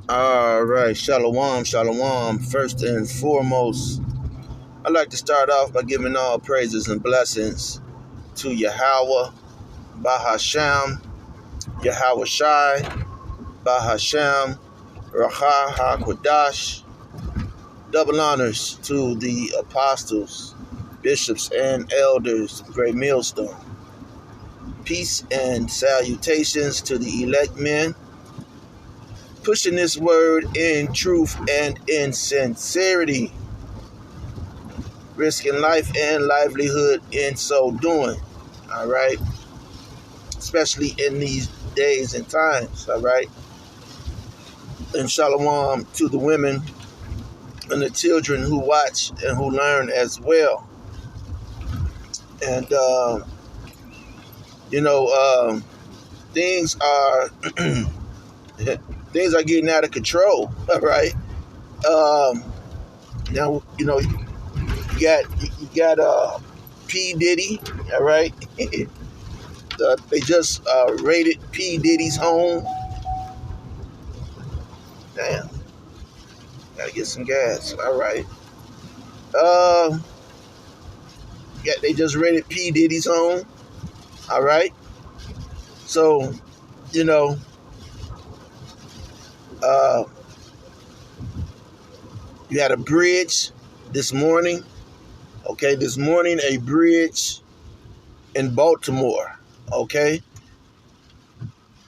All right, shalom, shalom. First and foremost, I'd like to start off by giving all praises and blessings to Yahweh, Bahasham, Yahweh Shai, Bahasham, Raha HaKodash. Double honors to the apostles, bishops, and elders, Great Millstone. Peace and salutations to the elect men, pushing this word in truth and in sincerity, risking life and livelihood in so doing. All right, especially in these days and times. All right, and shalom to the women and the children who watch and who learn as well. And you know, things are things are getting out of control. All right. Now you got P Diddy. All right. They just raided P Diddy's home. Damn, gotta get some gas. All right. Yeah, they just raided P Diddy's home. All right. So, you know, uh, you had a bridge this morning. Okay, this morning a bridge in Baltimore. Okay,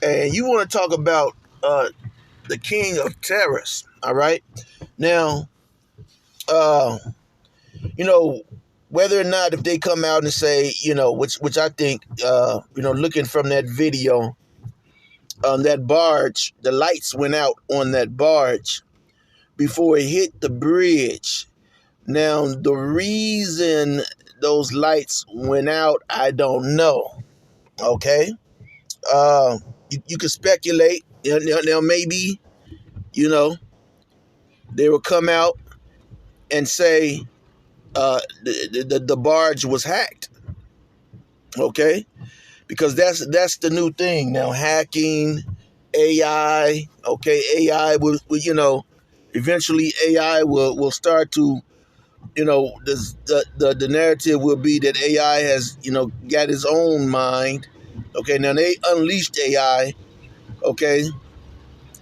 and you want to talk about the king of terrorists. All right. Now, uh, you know, whether or not if they come out and say, which I think, looking from that video, that barge, the lights went out on that barge before it hit the bridge. Now, the reason those lights went out, I don't know. Okay. You could speculate. Now, maybe, they will come out and say the barge was hacked. Okay. Because that's the new thing now, hacking, AI. Okay. AI will eventually AI will start to, the narrative will be that AI has, got its own mind. Okay. Now they unleashed AI. Okay.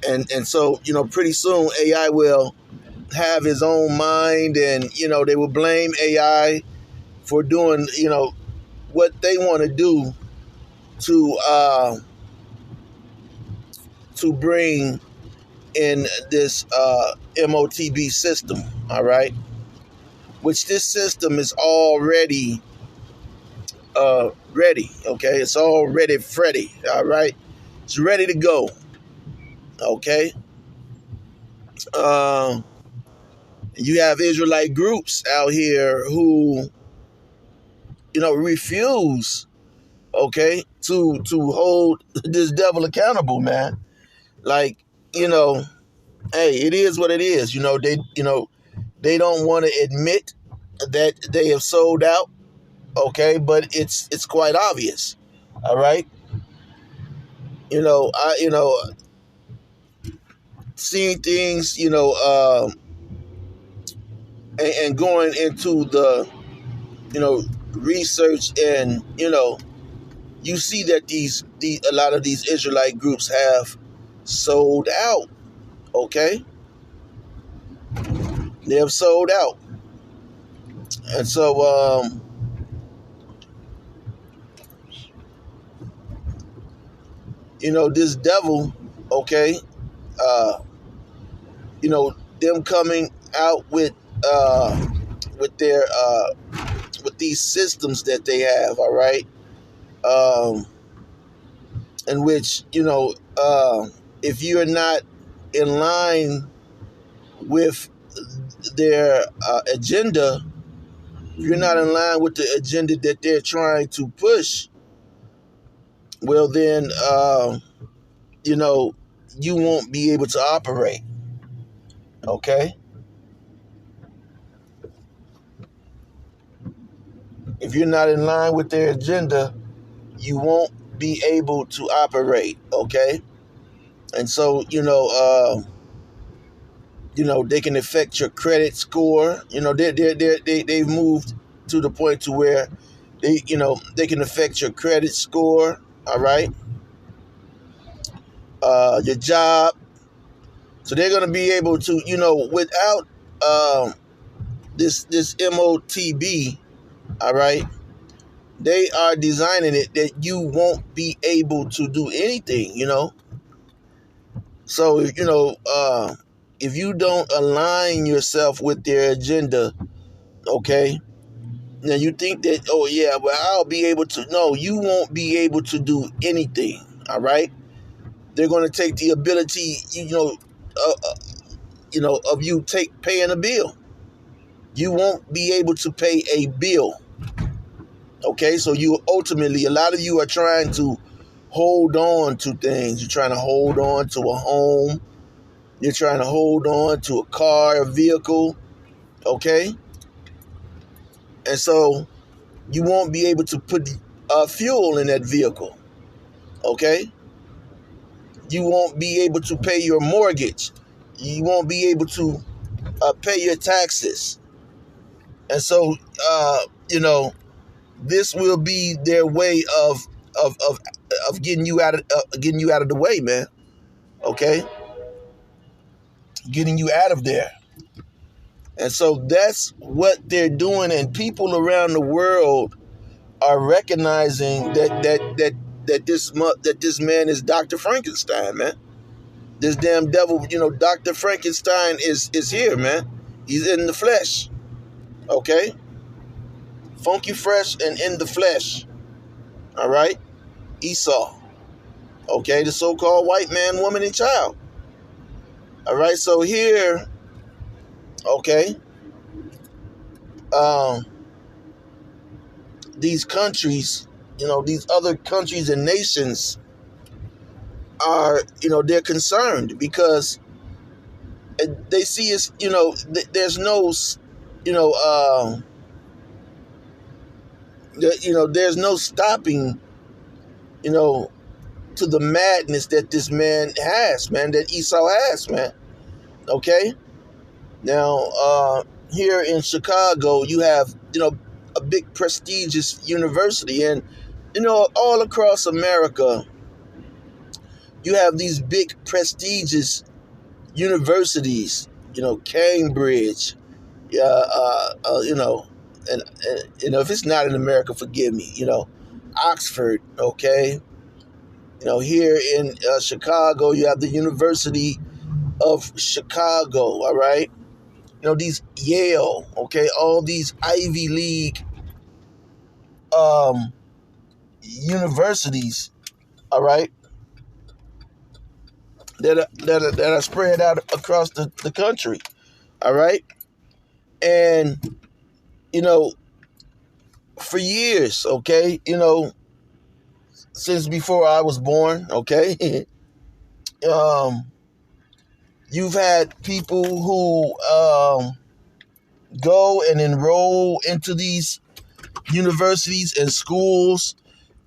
And so, pretty soon AI will have his own mind, and, they will blame AI for doing, what they want to do to bring in this MOTB system. All right. Which this system is already ready. Okay. It's already Freddy. All right. It's ready to go. Okay. You have Israelite groups out here who, refuse, okay, to hold this devil accountable, man. Like, hey, it is what it is. They don't want to admit that they have sold out, okay, but it's quite obvious. All right. Seeing things, and going into the, research, and, you see that a lot of these Israelite groups have sold out. Okay. They have sold out. And so, this devil, okay, uh, them coming out with their, with these systems that they have, all right, in which, if you're not in line with their agenda, if you're not in line with the agenda that they're trying to push, well, then, you won't be able to operate. Okay. If you're not in line with their agenda, you won't be able to operate. Okay. And so, they can affect your credit score. They've moved to the point to where they can affect your credit score. All right, your job. So they're going to be able to, without this MOTB. All right, they are designing it that you won't be able to do anything. So if you don't align yourself with their agenda, okay. Now you think that, oh yeah, well I'll be able to. No, you won't be able to do anything. All right. They're going to take the ability, of you paying a bill. You won't be able to pay a bill. Okay, so you ultimately, a lot of you are trying to hold on to things. You're trying to hold on to a home. You're trying to hold on to a car, a vehicle. Okay, and so you won't be able to put fuel in that vehicle. Okay, you won't be able to pay your mortgage. You won't be able to pay your taxes. And so, this will be their way of of, of getting you out of the way, man. Okay, getting you out of there. And so that's what they're doing, and people around the world are recognizing that this man is Dr. Frankenstein, man. This damn devil, Dr. Frankenstein is here, man. He's in the flesh. Okay? Funky fresh and in the flesh. All right? Esau. Okay, the so-called white man, woman, and child. All right, so here, okay, um, these countries, these other countries and nations are, they're concerned because they see it's, there's no, you know, uh, there's no stopping, you know, to the madness that this man has, man, that Esau has, man. Okay? Now, here in Chicago, you have, a big prestigious university. And, all across America, you have these big prestigious universities, Cambridge, and, if it's not in America, forgive me, Oxford, okay? Here in Chicago, you have the University of Chicago, all right? These Yale, okay, all these Ivy League universities, all right, that are spread out across the country, all right? And, for years, okay, since before I was born, okay, you've had people who go and enroll into these universities and schools.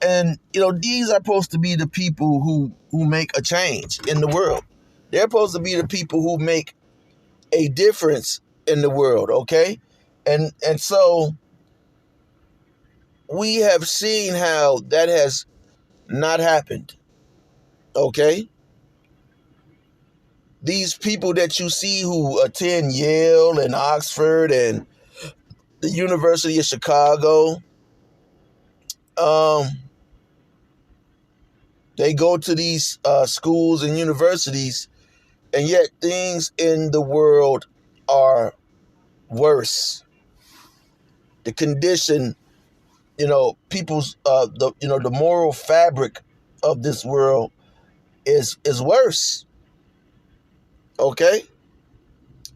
And, these are supposed to be the people who make a change in the world. They're supposed to be the people who make a difference in the world, okay? And so we have seen how that has not happened, okay? These people that you see who attend Yale and Oxford and the University of Chicago, they go to these schools and universities, and yet things in the world are worse. The condition, people's the moral fabric of this world is worse. Okay?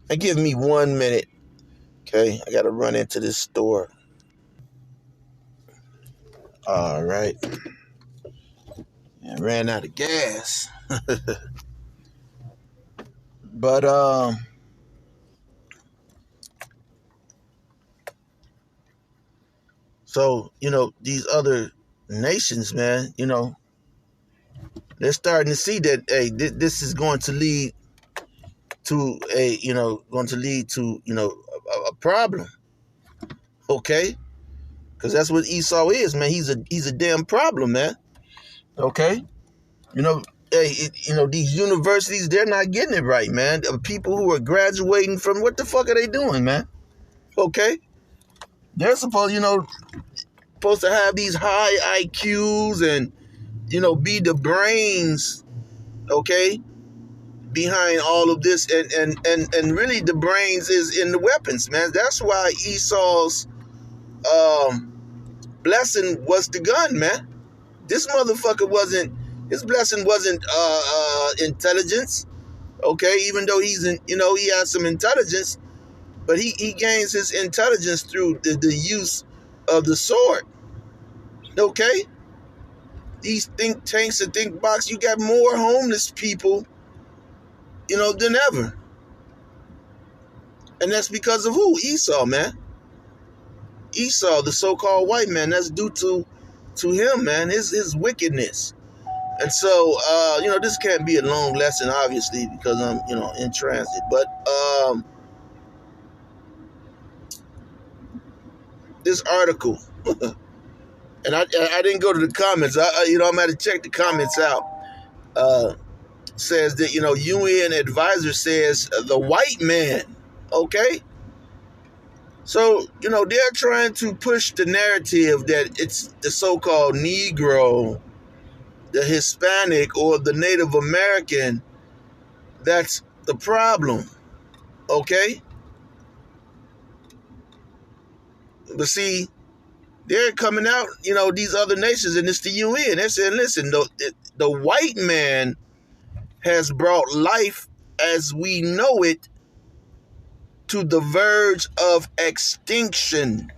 And give me 1 minute. Okay, I gotta run into this store. All right. I ran out of gas. But so these other nations, man, They're starting to see that, hey, this is going to lead to a problem. Okay, because that's what Esau is, man. He's a damn problem, man. Okay, you know, hey, these universities, they're not getting it right, man. People who are graduating from, what the fuck are they doing, man? Okay, they're supposed to have these high IQs and be the brains, okay, behind all of this, and really the brains is in the weapons, man. That's why Esau's blessing was the gun, man. This motherfucker wasn't. His blessing wasn't intelligence, okay. Even though he has some intelligence, but he gains his intelligence through the use of the sword, okay. These think tanks and think box, you got more homeless people, than ever. And that's because of who? Esau, man. Esau, the so-called white man. That's due to him, man, his wickedness. And so, this can't be a long lesson, obviously, because I'm, in transit. But this article, and I didn't go to the comments. I'm going to check the comments out. Says that, UN advisor says the white man, okay? So, they're trying to push the narrative that it's the so-called Negro, the Hispanic, or the Native American that's the problem, okay? But see, they're coming out, these other nations, and it's the UN. They're saying, listen, the white man has brought life as we know it to the verge of extinction.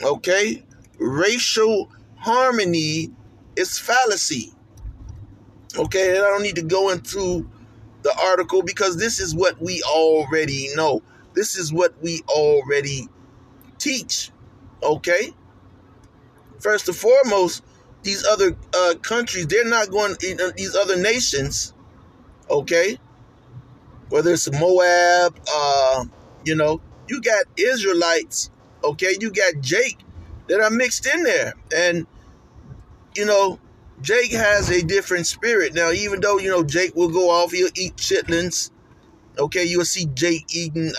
Okay? Racial harmony is fallacy. Okay? And I don't need to go into the article because this is what we already know. This is what we already teach. Okay? First and foremost, these other countries, they're not going, these other nations, okay? Whether it's Moab, you got Israelites, okay? You got Jake that are mixed in there. And, Jake has a different spirit. Now, even though, Jake will go off, he'll eat chitlins, okay? You'll see Jake eating,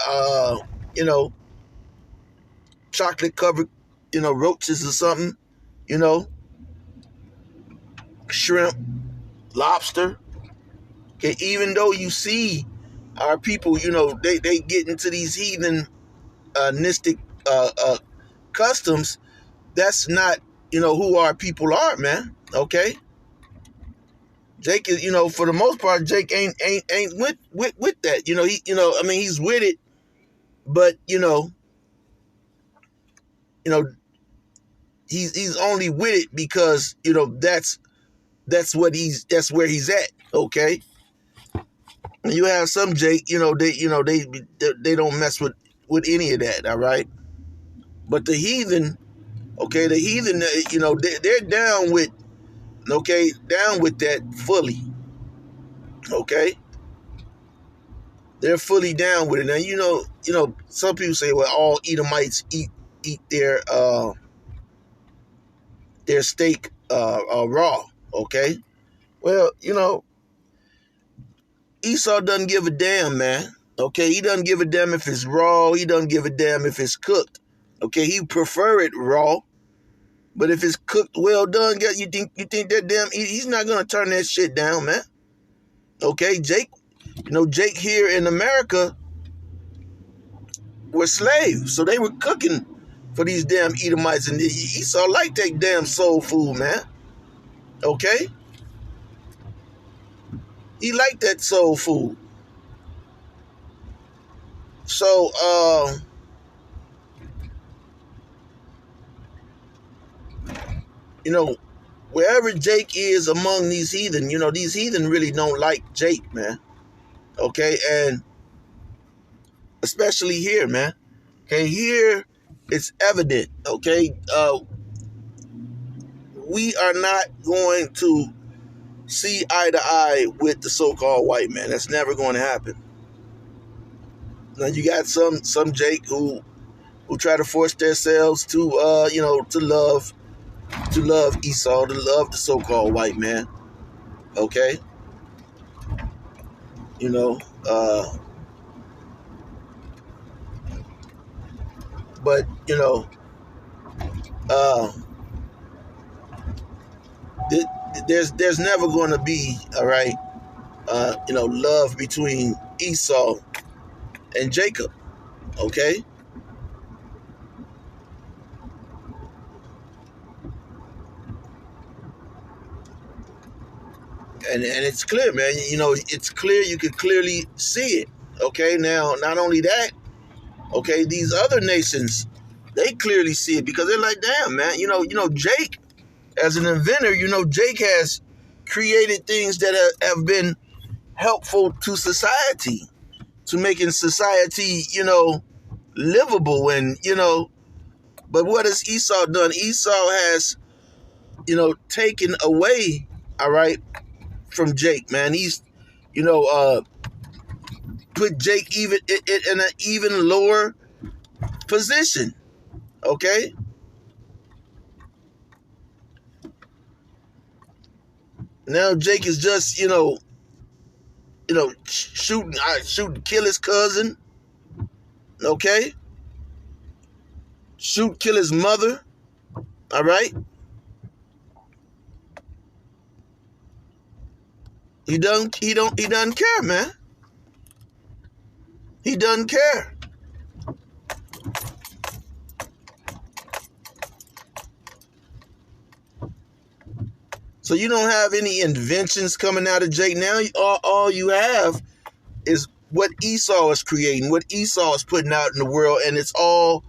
chocolate-covered, roaches or something, shrimp, lobster. Okay, even though you see our people, they get into these heathenistic customs, that's not, who our people are, man. Okay? Jake is, for the most part, Jake ain't with that. He's with it, but he's only with it because, that's where he's at, okay? You have some Jake, they don't mess with any of that, all right? But the heathen, okay, they're down with, down with that fully, okay? They're fully down with it. Now, some people say, well, all Edomites eat their steak raw, okay? Well, Esau doesn't give a damn, man. Okay, he doesn't give a damn if it's raw. He doesn't give a damn if it's cooked. Okay, he prefer it raw, but if it's cooked well done, you think that damn he's not gonna turn that shit down, man. Okay, Jake here in America were slaves, so they were cooking for these damn Edomites, and Esau like that damn soul food, man. Okay, he liked that soul food. So, wherever Jake is among these heathen, these heathen really don't like Jake, man. Okay, and especially here, man. Okay, here it's evident, okay? we are not going to see eye to eye with the so-called white man. That's never going to happen. Now you got some Jake who try to force themselves to to love Esau, to love the so-called white man. Okay, you know, but uh, there's never going to be, all right, love between Esau and Jacob. Okay, and it's clear, man. It's clear. You can clearly see it. Okay, now not only that, okay, these other nations, they clearly see it because they're like, damn, man. Jake, as an inventor, Jake has created things that have been helpful to society, to making society, livable, and but what has Esau done? Esau has, taken away, all right, from Jake, man. He's, put Jake even in an even lower position. Okay, now Jake is just, shoot, kill his cousin. Okay, shoot, kill his mother. All right, he doesn't care, man. He doesn't care. So you don't have any inventions coming out of Jake now. All you have is what Esau is creating, what Esau is putting out in the world, and it's all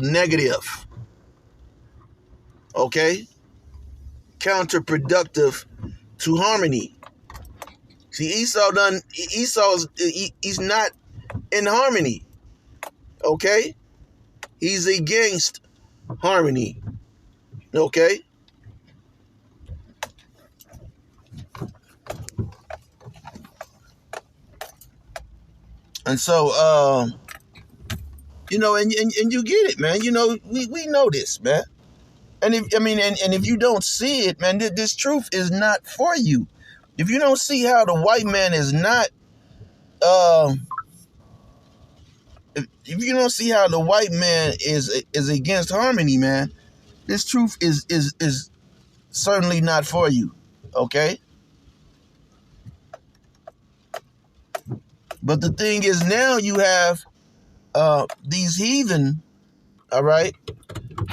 negative. Okay, counterproductive to harmony. See, he's not in harmony. Okay, he's against harmony. Okay. And so, and you get it, man. We know this, man. And if you don't see it, man, this truth is not for you. If you don't see how the white man is not, if you don't see how the white man is against harmony, man, this truth is certainly not for you. Okay. But the thing is, now you have these heathen, all right?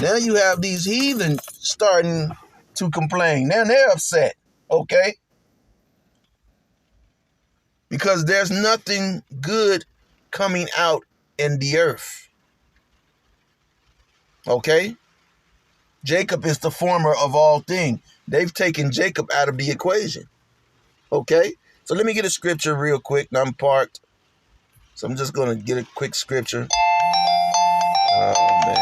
Now you have these heathen starting to complain. Now they're upset, okay? Because there's nothing good coming out in the earth, okay? Jacob is the former of all things. They've taken Jacob out of the equation, okay? So let me get a scripture real quick. Now I'm parked, so I'm just going to get a quick scripture. Oh, man.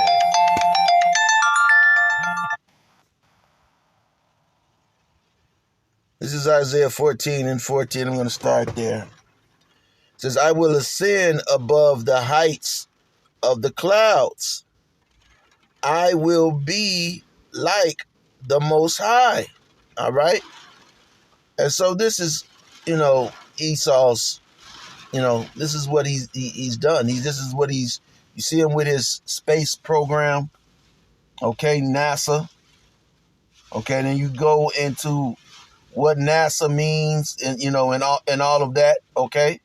This is Isaiah 14:14. I'm going to start there. It says, I will ascend above the heights of the clouds. I will be like the Most High. All right? And so this is, Esau's, this is what he's done. This is what you see him with his space program. Okay, NASA. Okay, then you go into what NASA means, and and all of that. Okay,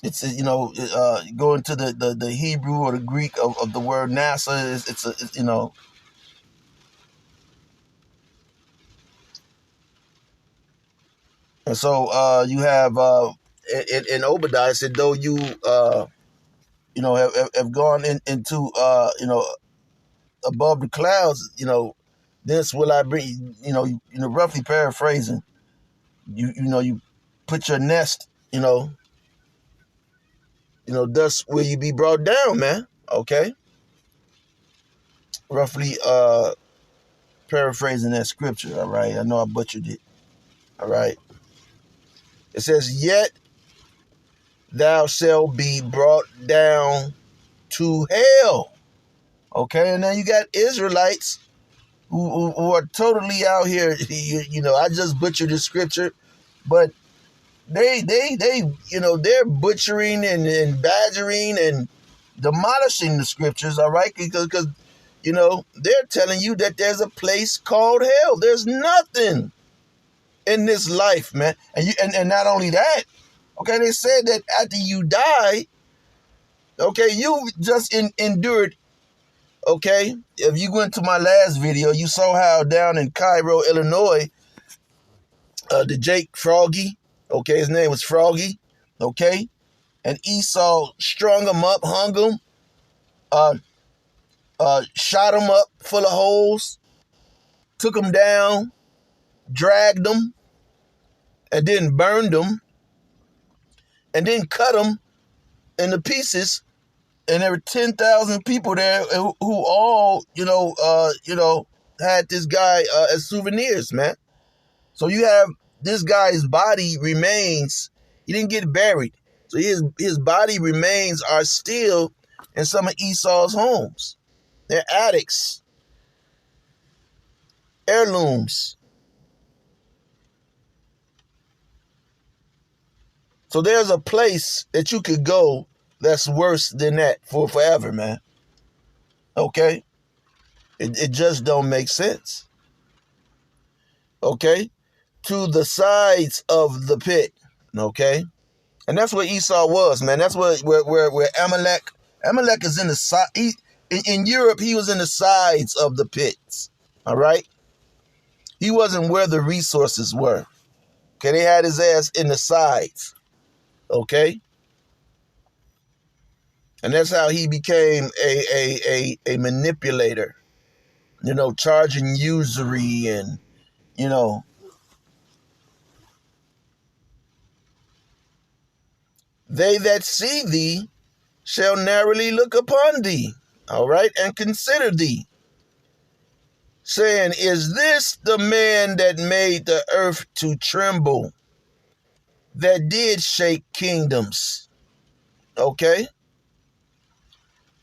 it's go into the Hebrew or the Greek of the word NASA. And so you have in Obadiah said, though you have gone into above the clouds, this will I bring, roughly paraphrasing, you put your nest, thus will you be brought down, man. Okay. roughly paraphrasing that scripture, all right? I know I butchered it, all right? It says, yet thou shalt be brought down to hell. Okay, and then you got Israelites who are totally out here. I just butchered the scripture, but they they're butchering and badgering and demolishing the scriptures, all right? Because they're telling you that there's a place called hell. There's nothing in this life, man. And not only that, okay, they said that after you die, okay, you just endured. Okay, if you went to my last video, you saw how down in Cairo, Illinois, the Jake Froggy, okay, his name was Froggy, okay, and Esau strung him up, hung him, shot him up full of holes, took him down, dragged him, and then burned him, and then cut him into pieces. And there were 10,000 people there who all, had this guy as souvenirs, man. So you have this guy's body remains. He didn't get buried. So his body remains are still in some of Esau's homes. They're attics, heirlooms. So there's a place that you could go that's worse than that for forever, man. Okay? It just don't make sense. Okay? To the sides of the pit. Okay? And that's where Esau was, man. That's where Amalek is in the side. In Europe, he was in the sides of the pits. All right? He wasn't where the resources were. Okay? They had his ass in the sides. Okay? And that's how he became a manipulator. Charging usury and, they that see thee shall narrowly look upon thee, all right, and consider thee, saying, is this the man that made the earth to tremble, that did shake kingdoms, okay,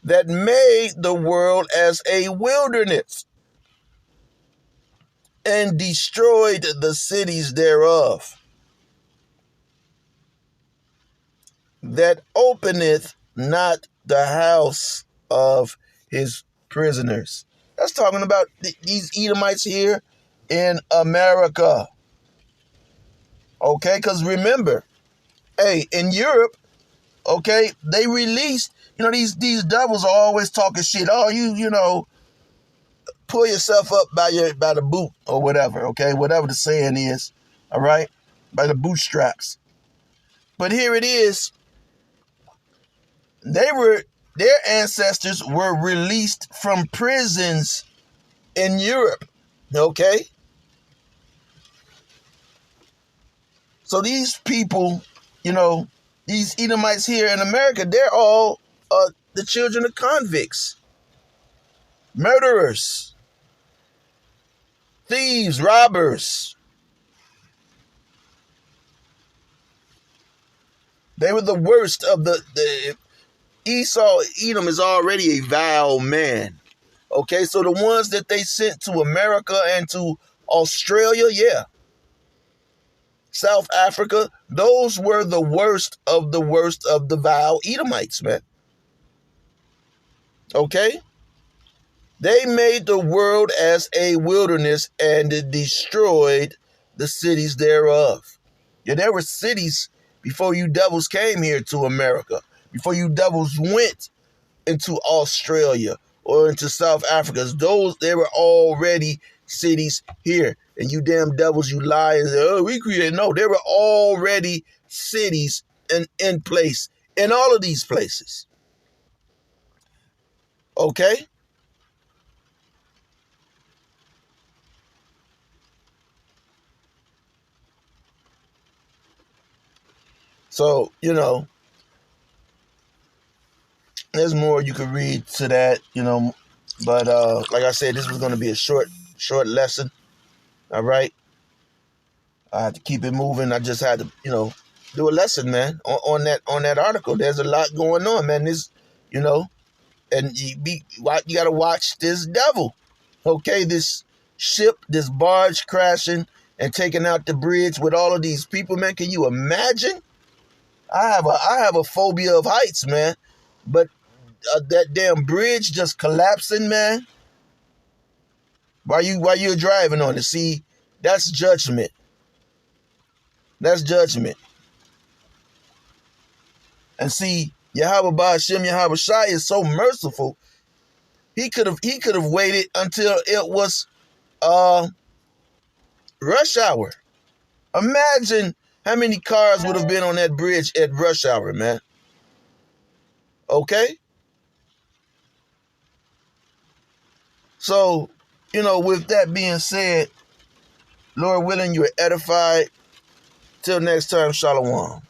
that made the world as a wilderness, and destroyed the cities thereof, that openeth not the house of his prisoners. That's talking about these Edomites here in America. Okay, because remember, hey, in Europe, okay, they released, these devils are always talking shit. Oh, pull yourself up by the boot or whatever, okay, whatever the saying is, all right, by the bootstraps. But here it is. Their ancestors were released from prisons in Europe, okay? So these people, these Edomites here in America, they're all the children of convicts, murderers, thieves, robbers. They were the worst of the Esau. Edom is already a vile man. Okay, so the ones that they sent to America and to Australia, yeah, South Africa, those were the worst of the vile Edomites, man. Okay? They made the world as a wilderness and destroyed the cities thereof. Yeah, there were cities before you devils came here to America, before you devils went into Australia or into South Africa. They were already cities here. And you damn devils, you lie and say, oh, we created. No, there were already cities in place in all of these places. Okay? So, there's more you could read to that, But like I said, this was going to be a short lesson. All right. I had to keep it moving. I just had to, do a lesson, man, on that article. There's a lot going on, man. This, and you got to watch this devil. Okay, this ship, this barge crashing and taking out the bridge with all of these people, man. Can you imagine? I have a phobia of heights, man. But that damn bridge just collapsing, man. While you're driving on it, see, that's judgment. That's judgment. And see, Yahweh Ba'ashem Yahweh Shai is so merciful. He could have waited until it was rush hour. Imagine how many cars would have been on that bridge at rush hour, man. Okay? So, with that being said, Lord willing, you're edified. Till next time, Shalom.